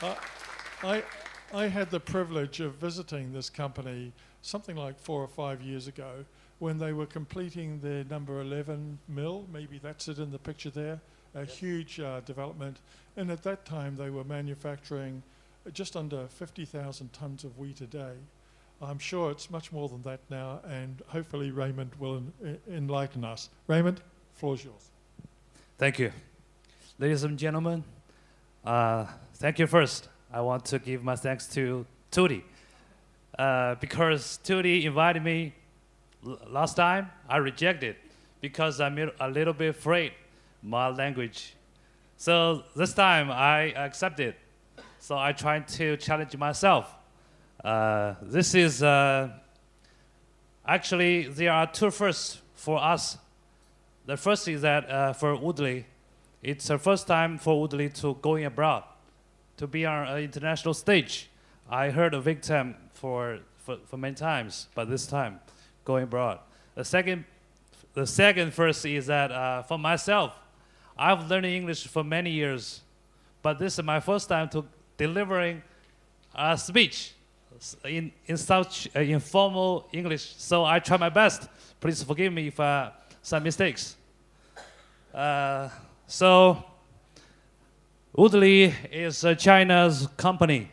I, I, I had the privilege of visiting this company something like 4 or 5 years ago when they were completing their number 11 mill, maybe that's it in the picture there, a huge development. And at that time they were manufacturing just under 50,000 tons of wheat a day. I'm sure it's much more than that now, and hopefully Raymond will enlighten us. Raymond, floor is yours. Thank you. Ladies and gentlemen, thank you first. I want to give my thanks to Tutti. Because Tutti invited me last time, I rejected because I'm a little bit afraid my language. So this time I accepted. So I tried to challenge myself. This is actually there are two firsts for us. The first is that for Woodley, it's the first time for Woodley to going abroad, to be on an international stage. I heard a victim for many times, but this time going abroad. The second first is that for myself, I've learned English for many years, but this is my first time to delivering a speech in such informal English. So I try my best. Please forgive me if some mistakes. So Woodley is China's company,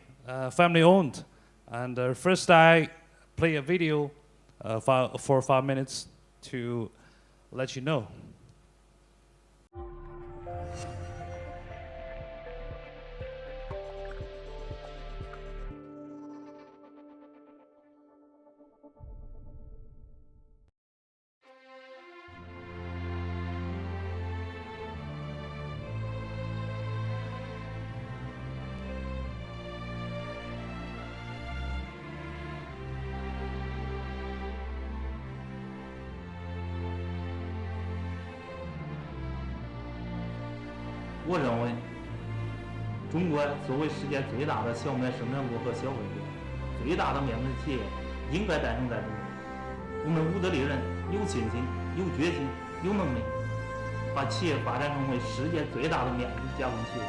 family owned. And first I play a video for 5 minutes to let you know.我认为，中国作为世界最大的小麦生产国和消费国，最大的面粉企业应该诞生在中国。我们乌德里人有信心、有决心、有能力，把企业发展成为世界最大的面粉加工企业。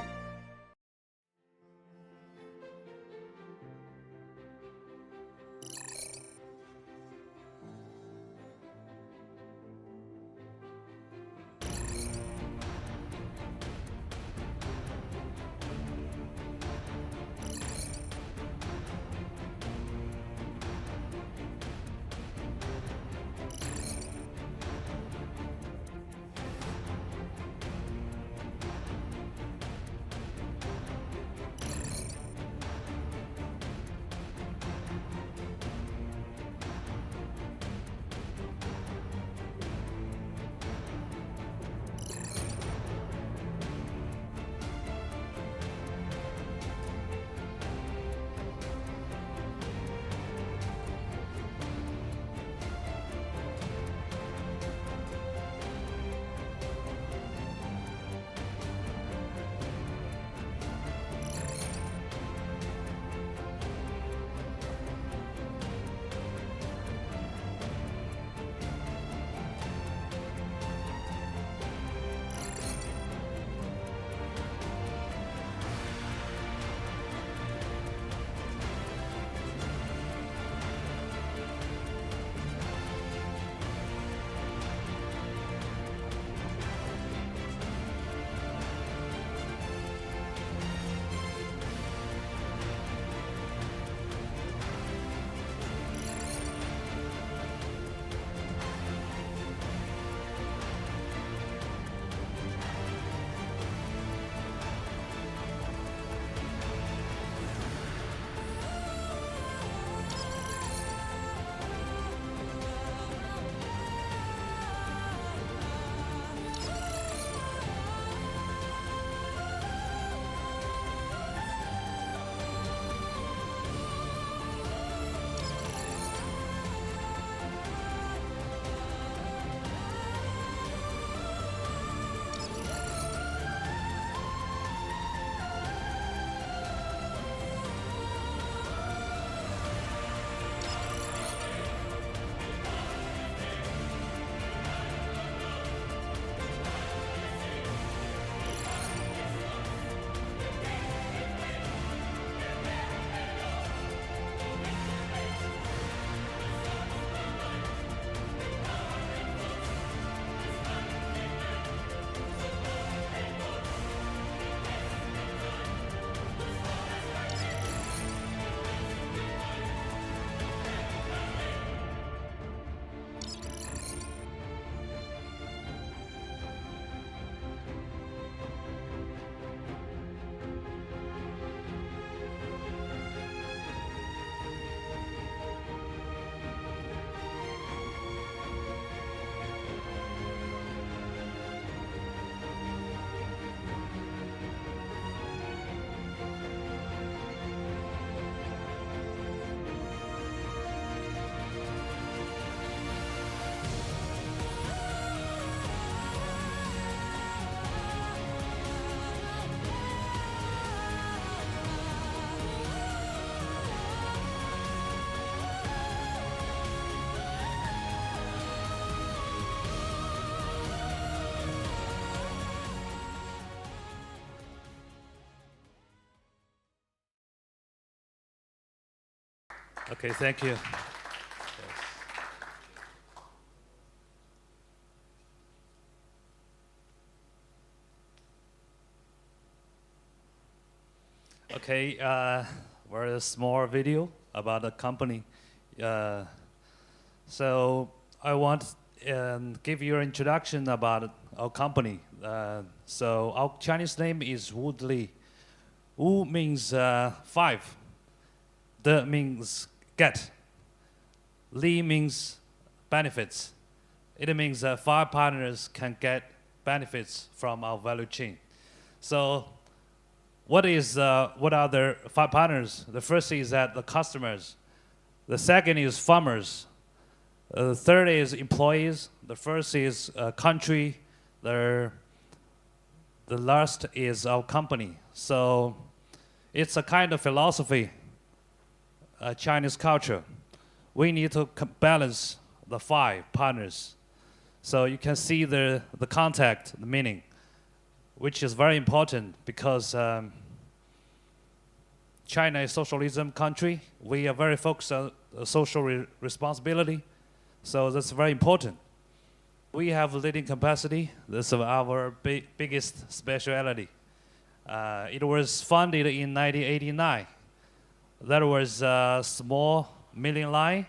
Okay, thank you. Okay, very small video about the company. So I want to give you an introduction about our company. So our Chinese name is Woodley. Wu means 5. De means get. Li means benefits. It means 5 partners can get benefits from our value chain. So what are the 5 partners? The first is that the customers. The second is farmers. The third is employees. The first is country. The last is our company. So it's a kind of philosophy, Chinese culture. We need to balance the 5 partners. So you can see the contact, the meaning, which is very important because China is a socialism country. We are very focused on social responsibility. So that's very important. We have leading capacity. That's our biggest specialty. It was founded in 1989. That was a small milling line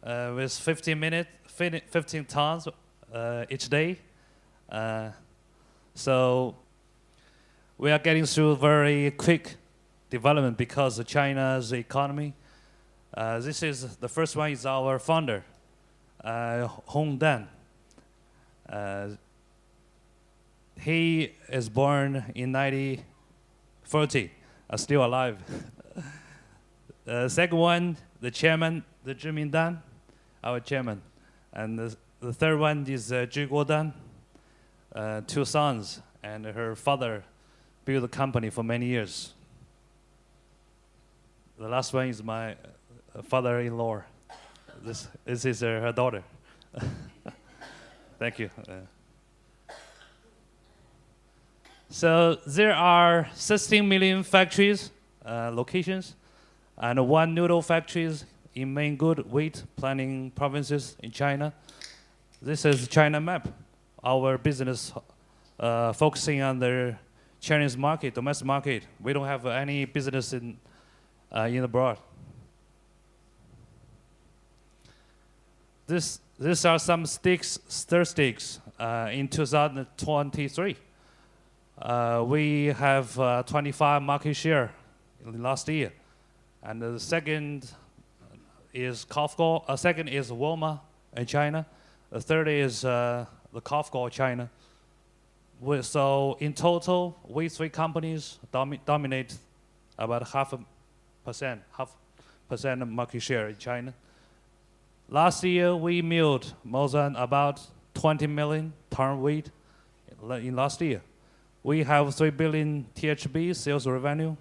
with 15 tons each day. So we are getting through very quick development because of China's economy. This is the first one is our founder, Hong Dan. He is born in 1940, still alive. Second one, the chairman, the Zhimin Dan, our chairman. And the third one is Zhi Guodan, 2 sons, and her father built the company for many years. The last one is my father-in-law. This is her daughter. Thank you. So there are 16 million factories, locations, and 1 noodle factories in main good wheat planting provinces in China. This is China map. Our business focusing on the Chinese market, domestic market. We don't have any business in abroad. These are some statistics in 2023. We have 25 market share in last year, and the second is Kofco. Second is Walmart in China. The third is the Kofco China. So in total, we 3 companies dominate about 0.5% of market share in China. Last year, we milled more than about 20 million ton wheat in last year. We have 3 billion THB sales revenue.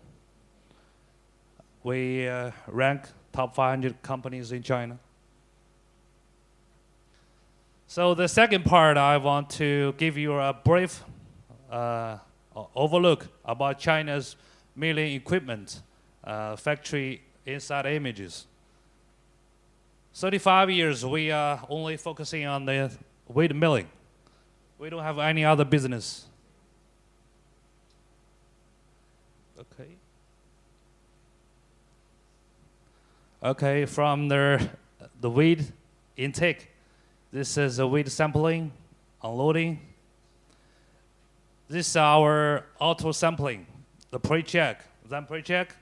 We rank top 500 companies in China. So the second part, I want to give you a brief overlook about China's milling equipment, factory inside images. 35 years, we are only focusing on the wheat milling. We don't have any other business. Okay, from the wheat intake. This is the wheat sampling, unloading. This is our auto sampling, the pre-check, then pre-check,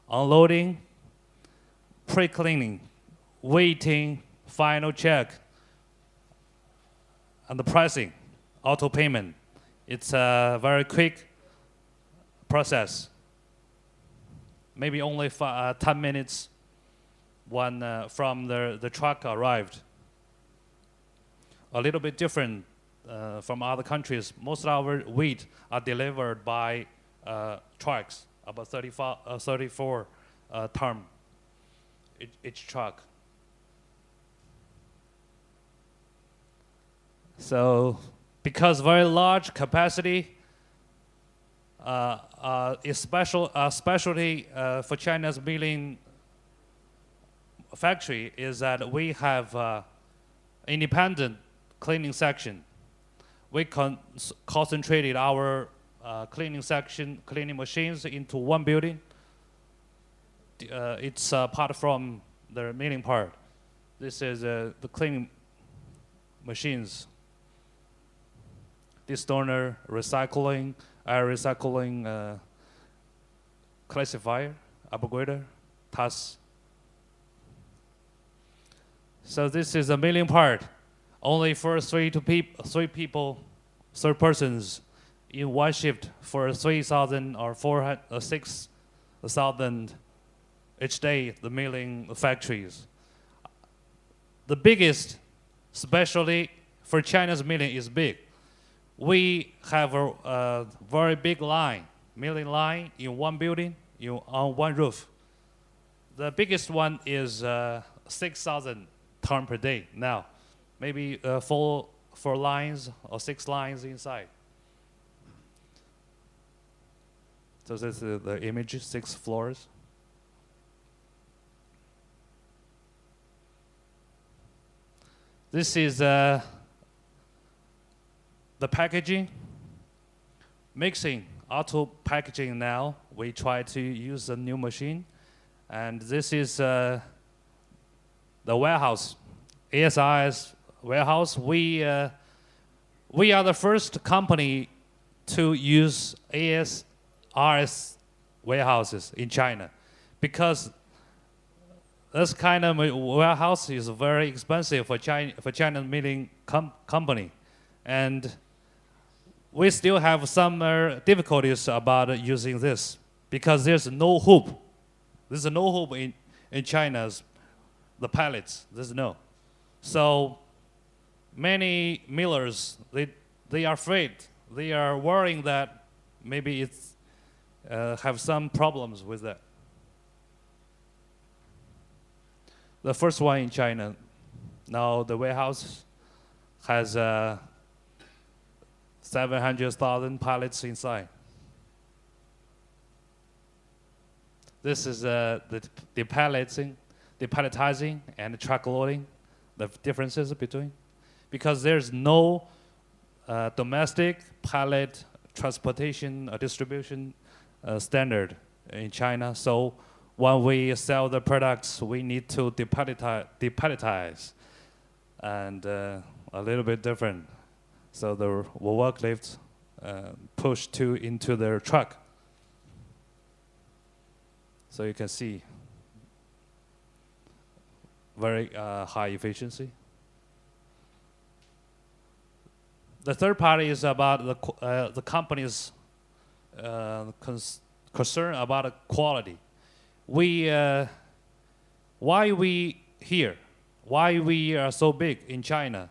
unloading, pre-cleaning, waiting, final check, and the pricing, auto payment. It's a very quick process. Maybe only 10 minutes when from the truck arrived. A little bit different from other countries. Most of our wheat are delivered by trucks, about 34 ton each truck. So because very large capacity, is specialty for China's milling factory is that we have independent cleaning section. We concentrated our cleaning section, cleaning machines into one building. It's apart from the milling part. This is the cleaning machines. Destoner, recycling, air recycling, classifier, upgrader, task. So this is the milling part. Only for three persons in one shift for 3,000 or 6,000 each day, the milling factories. The biggest, especially for China's milling, is big. We have a very big line, milling line in one building, on one roof. The biggest one is 6,000 tons per day now. Maybe four lines or 6 lines inside. So this is the image, 6 floors. This is the packaging. Mixing, auto packaging now. We try to use a new machine. And this is the warehouse, ASRS warehouse. We are the first company to use ASRS warehouses in China, because this kind of warehouse is very expensive for China milling company, and we still have some difficulties about using this because there's no hoop. There's no hoop in China's the pallets. There's no. So many millers they are afraid. They are worrying that maybe it's have some problems with that. The first one in China. Now the warehouse has 700,000 pallets inside. This is the palletizing and truck loading, the differences between. Because there's no domestic pallet transportation or distribution standard in China. So when we sell the products, we need to depalletize and a little bit different. So the forklift push into their truck. So you can see very high efficiency. The third part is about the company's concern about the quality. Why we here? Why we are so big in China?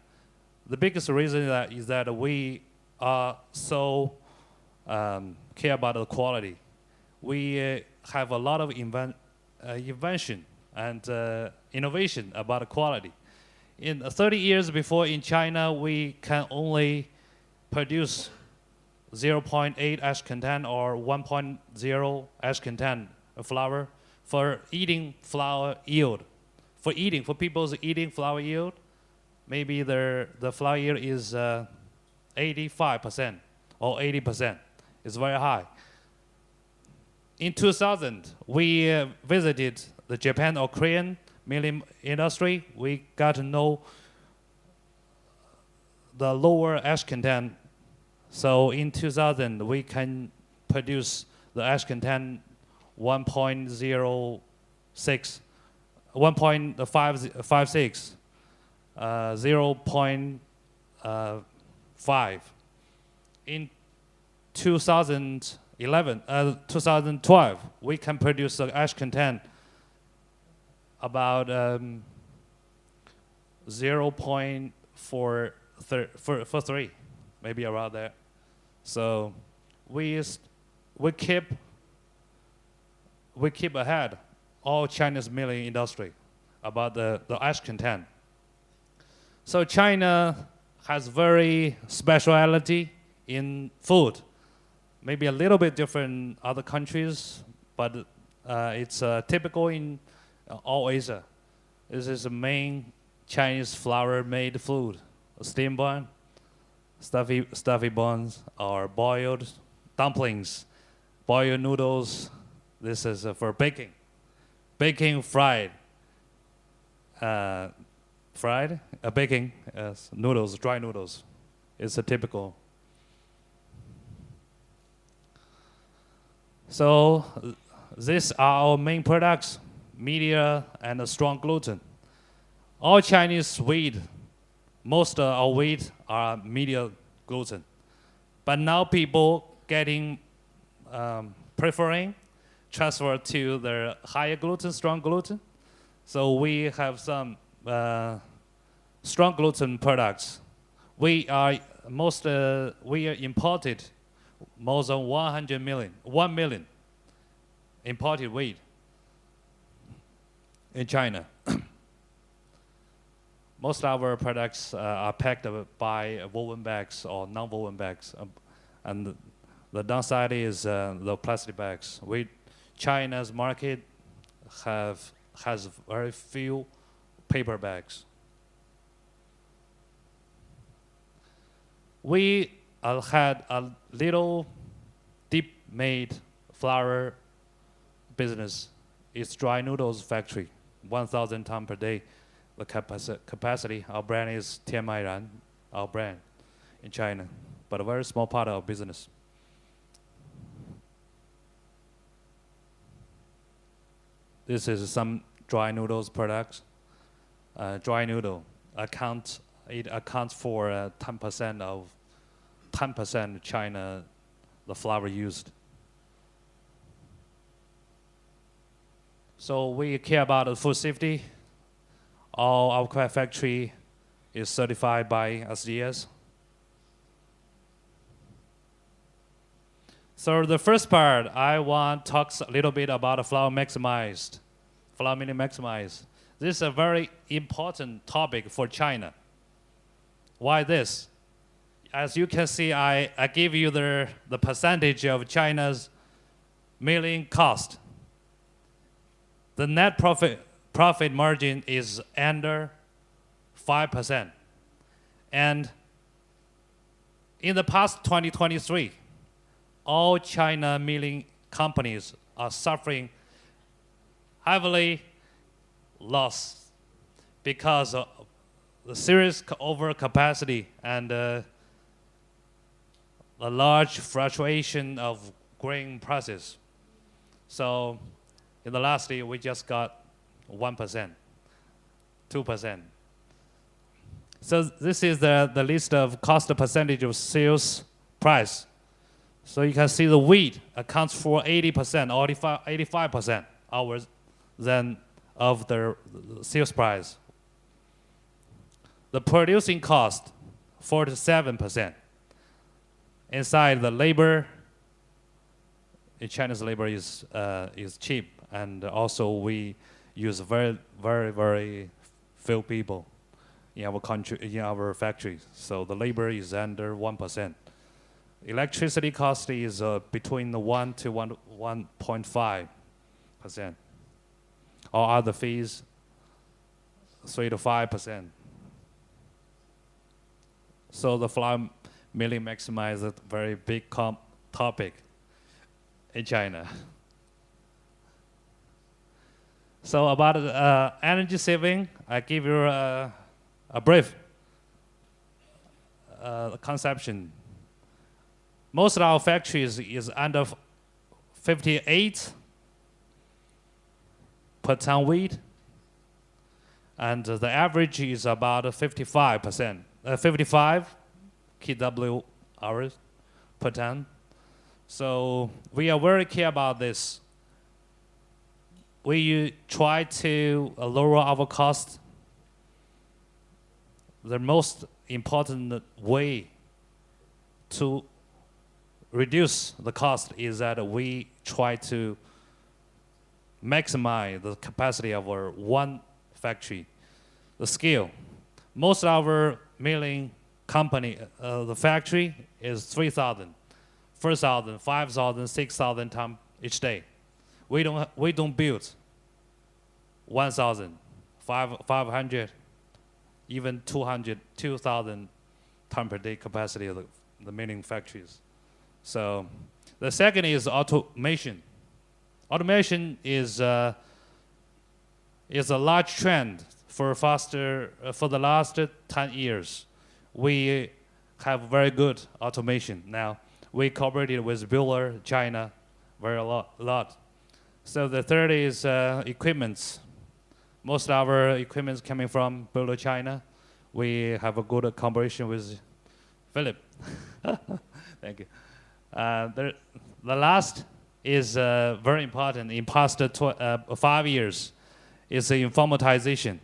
The biggest reason is that we are so care about the quality. We have a lot of invention and innovation about quality. In 30 years before in China, we can only produce 0.8 ash content or 1.0 ash content of flour for eating flour yield. For people's eating flour yield, maybe the flour yield is 85% or 80%. It's very high. In 2000, we visited the Japan or Korean milling industry. We got to know the lower ash content. So in 2000, we can produce the ash content 1.06, 1.56, 0.5. In 2012, we can produce the ash content about 0.43, maybe around there. So we keep ahead all China's milling industry about the ash content. So China has very speciality in food, maybe a little bit different other countries, but it's typical in all Asia. This is the main Chinese flour-made food: steam bun, stuffy buns, or boiled dumplings, boiled noodles. This is for baking. Baking fried. Baking noodles, dry noodles. It's a typical. So these are our main products: media and strong gluten. All Chinese wheat, most of our wheat are media gluten. But now people getting preferring transfer to the higher gluten, strong gluten. So we have some strong gluten products. We imported more than 1 million imported wheat in China. Most of our products are packed by woven bags or non-woven bags, and the downside is the plastic bags. China's market has very few paper bags. We had a little deep-made flour business. It's dry noodles factory, 1,000 tons per day. The capacity, our brand is Tianmairan, our brand in China, but a very small part of our business. This is some dry noodles products. Dry noodle accounts for 10% of 10% China, the flour used. So we care about the food safety. All our factory is certified by SDS. So the first part, I want to talk a little bit about flour Maximised, flour milling Maximised. This is a very important topic for China. Why this? As you can see, I give you the percentage of China's milling cost. The net profit margin is under 5%. And in the past 2023, all China milling companies are suffering heavily loss because of the serious overcapacity and the large fluctuation of grain prices. So in the last year, we just got 1%, 2%. So this is the list of cost percentage of sales price. So you can see the wheat accounts for 80%, 85% of the sales price. The producing cost, 47%. Inside the labor, China's labor is cheap, and also we use very, very, very few people in our country, in our factories. So the labor is under 1%. Electricity cost is between 1 to 1.5%. All other fees, 3 to 5%. So the flour milling Maximised a very big topic in China. So about energy saving, I give you a brief conception. Most of our factories is under 58 per ton wheat, and the average is about 55%, 55 kW hours per ton. So we are very care about this. We try to lower our cost. The most important way to reduce the cost is that we try to maximize the capacity of our one factory, the scale. Most of our milling company, the factory is 3,000, 4,000, 5,000, 6,000 tons each day. We don't build 1,000 500, even 2,000 ton per day capacity of the milling factories. So the second is automation. Automation is a large trend for the last 10 years. We have very good automation now. We cooperated with Bueller, China, a lot. So the third is equipments. Most of our equipment is coming from Bueller, China. We have a good cooperation with Philip. Thank you. The last is very important in past 5 years is the informatization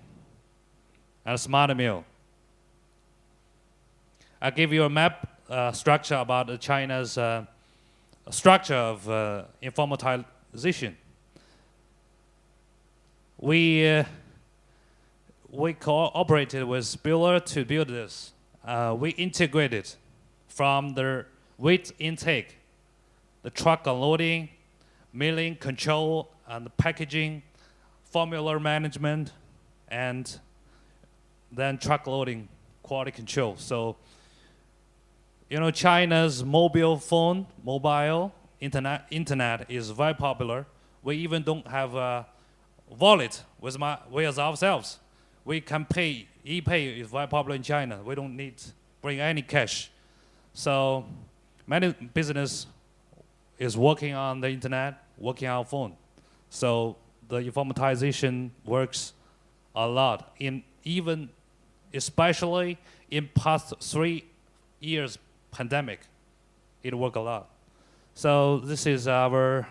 and smart mill. I give you a map structure about China's structure of informatization. We cooperated with Bueller to build this. We integrated from the weight intake, the truck unloading, milling control, and the packaging, formula management, and then truck loading, quality control. So, China's mobile internet is very popular. We even don't have a wallet with ourselves. We can pay. ePay is very popular in China. We don't need to bring any cash. So many business is working on the internet, working on phone. So the informatization works a lot. Especially in past 3 years pandemic, it worked a lot. So this is our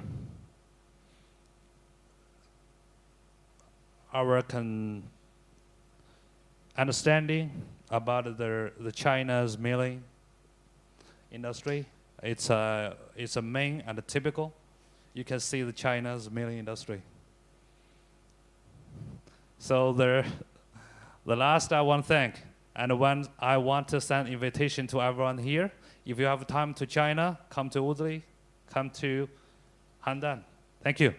understanding about the China's milling industry. It's a main and a typical. You can see the China's milling industry. So the last I want to thank, and when I want to send invitation to everyone here, if you have time to China, come to Woodley, come to Handan. Thank you.